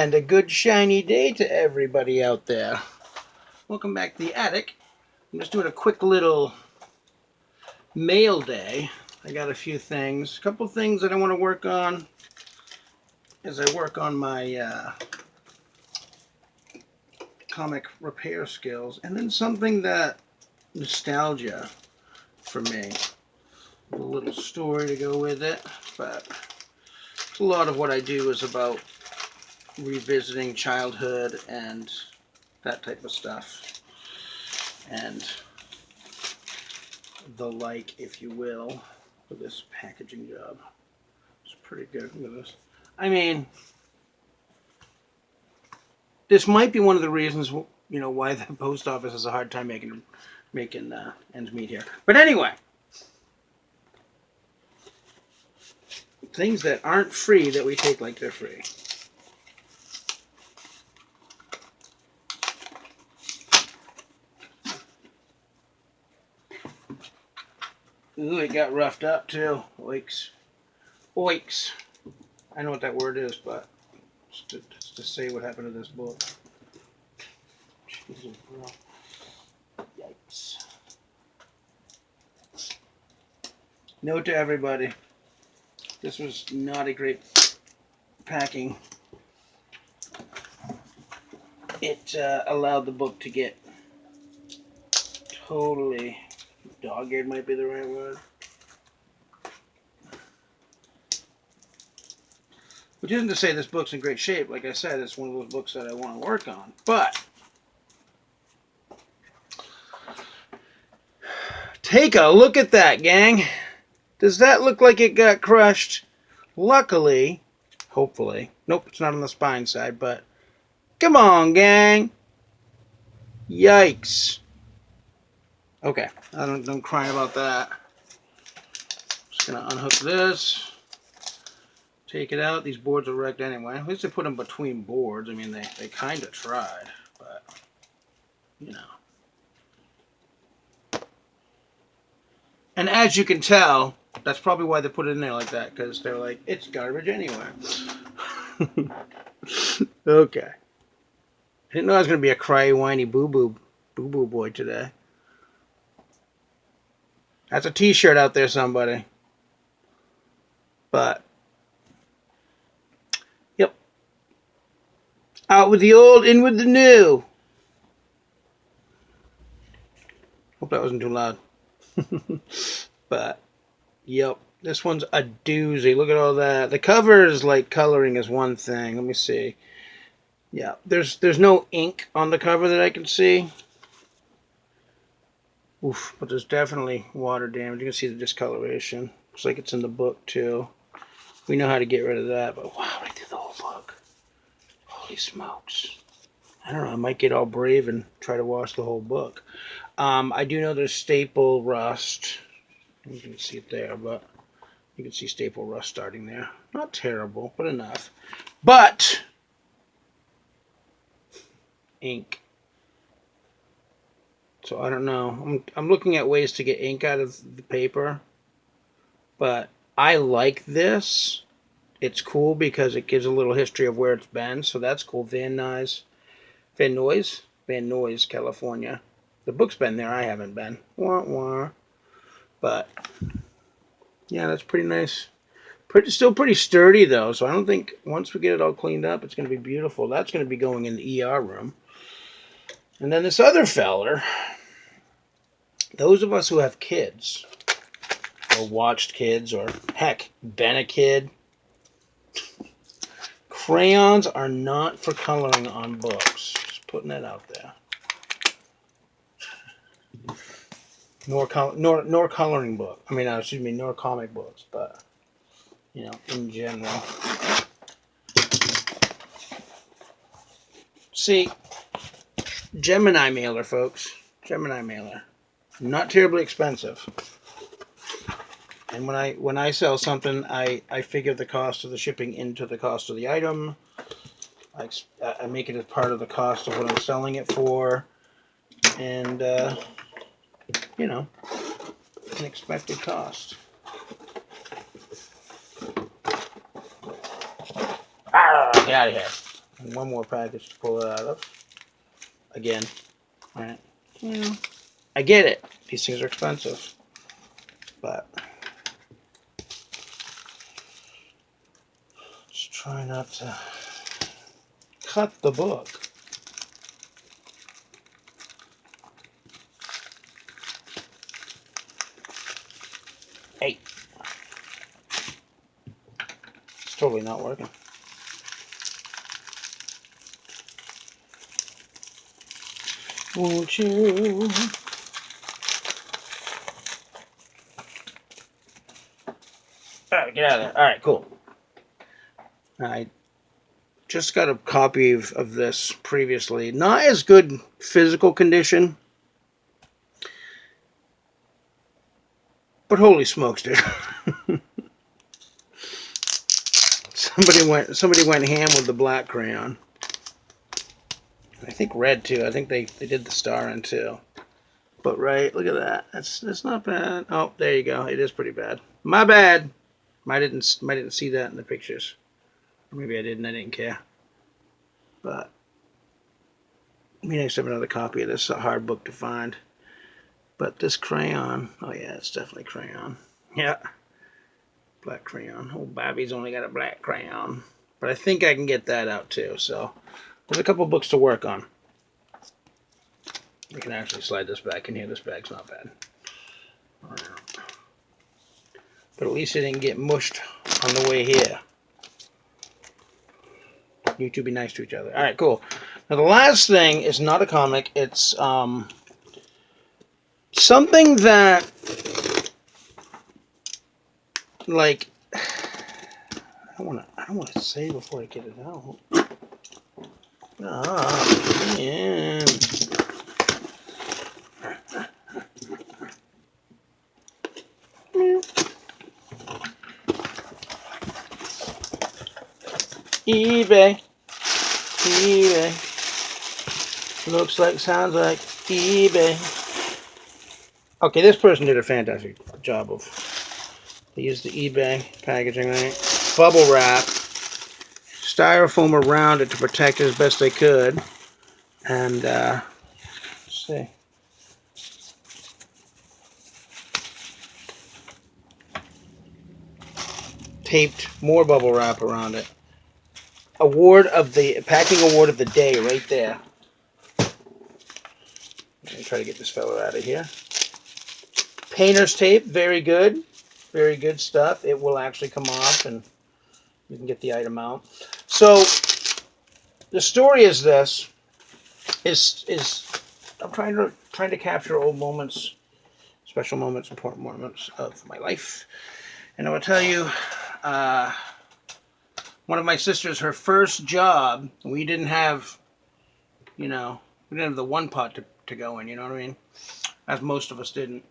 And a good shiny day to everybody out there. Welcome back to the attic. I'm just doing a quick little mail day. I got a few things, a couple things that I want to work on as I work on my comic repair skills, and then something that nostalgia for me. A little story to go with it, but a lot of what I do is about revisiting childhood and that type of stuff, and the like, if you will, for this packaging job. It's pretty good. Look at this. I mean, this might be one of the reasons, why the post office has a hard time making ends meet here. But anyway, things that aren't free that we take like they're free. Ooh, it got roughed up too. Oiks. Oiks. I know what that word is, but just to say what happened to this book. Jesus, bro. Yikes. Note to everybody, this was not a great packing. It allowed the book to get totally dog-eared, might be the right word. Which isn't to say this book's in great shape. Like I said, it's one of those books that I want to work on. But take a look at that, gang. Does that look like it got crushed? Luckily, hopefully. Nope, it's not on the spine side, but come on, gang. Yikes. Okay, don't cry about that. Just gonna unhook this. Take it out. These boards are wrecked anyway. At least they put them between boards. I mean, they kind of tried, but, And as you can tell, that's probably why they put it in there like that, because they're like, it's garbage anyway. Okay. I didn't know I was going to be a cry, whiny, boo-boo boy today. That's a t-shirt out there, somebody. But, yep. Out with the old, in with the new. Hope that wasn't too loud. But, yep. This one's a doozy. Look at all that. The cover is like coloring is one thing. Let me see. Yeah, there's no ink on the cover that I can see. Oof, but there's definitely water damage. You can see the discoloration. Looks like it's in the book too. We know how to get rid of that, but wow, I did the whole book. Holy smokes. I don't know, I might get all brave and try to wash the whole book. I do know there's staple rust. You can see it there, but you can see staple rust starting there. Not terrible, but enough. But ink. So I don't know. I'm looking at ways to get ink out of the paper, but I like this. It's cool because it gives a little history of where it's been, so that's cool. Van Nuys, California. The book's been there. I haven't been. Wah, wah. But yeah, that's pretty nice. Still pretty sturdy though, so I don't think once we get it all cleaned up, it's going to be beautiful. That's going to be going in the ER room. And then this other feller, those of us who have kids, or watched kids, or heck, been a kid, crayons are not for coloring on books. Just putting that out there. Nor coloring book. I mean, nor comic books, but, in general. See, Gemini mailer, folks. Gemini mailer. Not terribly expensive. And when I sell something, I figure the cost of the shipping into the cost of the item. I make it as part of the cost of what I'm selling it for. And, an expected cost. Get out of here. And one more package to pull it out of. Again. Alright. Yeah. I get it. These things are expensive. But just try not to cut the book. Hey. It's totally not working. Won't you? Alright, get out of there. Alright, cool. I just got a copy of this previously. Not as good physical condition. But holy smokes, dude. Somebody went ham with the black crayon. I think red too. I think they did the star in too. But right, look at that. That's not bad. Oh, there you go. It is pretty bad. My bad. I didn't see that in the pictures. Or maybe I didn't. I didn't care. But it'd be nice to have another copy of this. It's a hard book to find. But this crayon, oh yeah, it's definitely crayon. Yeah. Black crayon. Oh, Bobby's only got a black crayon. But I think I can get that out too. So there's a couple books to work on. We can actually slide this back in here. This bag's not bad. But at least it didn't get mushed on the way here. You two be nice to each other. Alright, cool. Now the last thing is not a comic. It's something that, like, I don't want to say before I get it out. Ah, man. eBay. Looks like, sounds like eBay. Okay, this person did a fantastic job of. They used the eBay packaging, right? Bubble wrap, styrofoam around it to protect it as best they could, and let's see. Taped more bubble wrap around it. Packing award of the day right there. Let me try to get this fella out of here. Painter's tape, very good. Very good stuff. It will actually come off and you can get the item out. So the story is this. I'm trying to capture old moments, special moments, important moments of my life. And I will tell you, one of my sisters, her first job, we didn't have, we didn't have the one pot to go in, you know what I mean? As most of us didn't.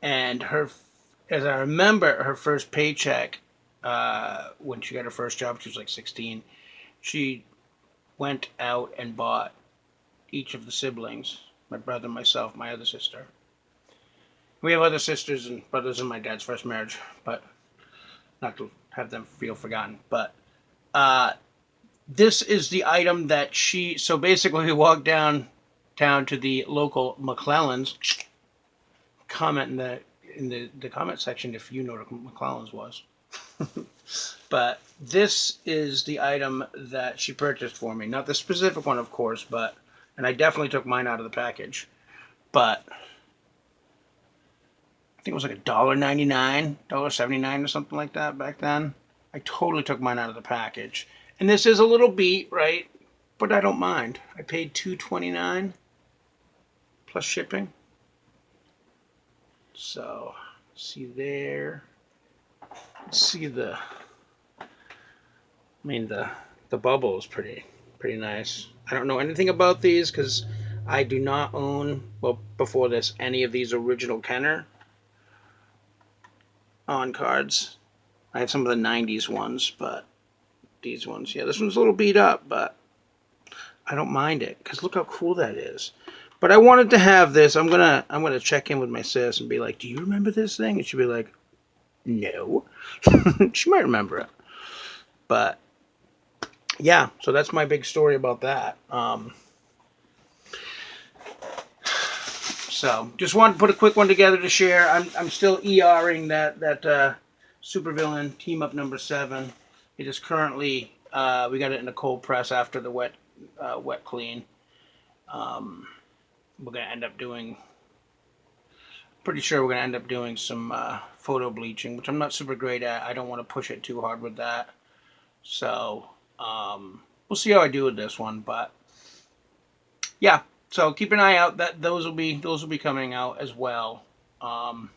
And as I remember, her first paycheck, when she got her first job, she was like 16, she went out and bought each of the siblings, my brother, myself, my other sister. We have other sisters and brothers in my dad's first marriage, but not to have them feel forgotten. But this is the item that so basically we walked down to the local McClellan's. Comment in the comment section if you know what McClellan's was. But this is the item that she purchased for me. Not the specific one, of course, and I definitely took mine out of the package. But I think it was like $1.99, $1.79 or something like that back then. I totally took mine out of the package. And this is a little beat, right? But I don't mind. I paid $2.29 plus shipping. So, see there. See the bubble is pretty nice. I don't know anything about these because I do not own, well, before this, any of these original Kenner on cards. I have some of the 90s ones, but these ones, yeah, this one's a little beat up, but I don't mind it because look how cool that is. But I wanted to have this. I'm gonna check in with my sis and be like, "Do you remember this thing?" And she'll be like, "No." She might remember it, but yeah, so that's my big story about that. So just wanted to put a quick one together to share. I'm still ERing that supervillain team up number 7. It is currently we got it in a cold press after the wet clean. We're gonna end up doing. Pretty sure we're gonna end up doing some photo bleaching, which I'm not super great at. I don't want to push it too hard with that. So we'll see how I do with this one, but yeah. So keep an eye out. That those will be coming out as well. Um,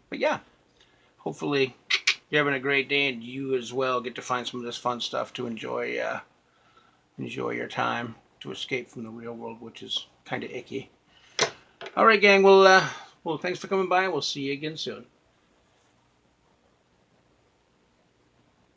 but yeah, hopefully you're having a great day, and you as well get to find some of this fun stuff to enjoy your time to escape from the real world, which is kind of icky. All right, gang. Well, thanks for coming by. We'll see you again soon.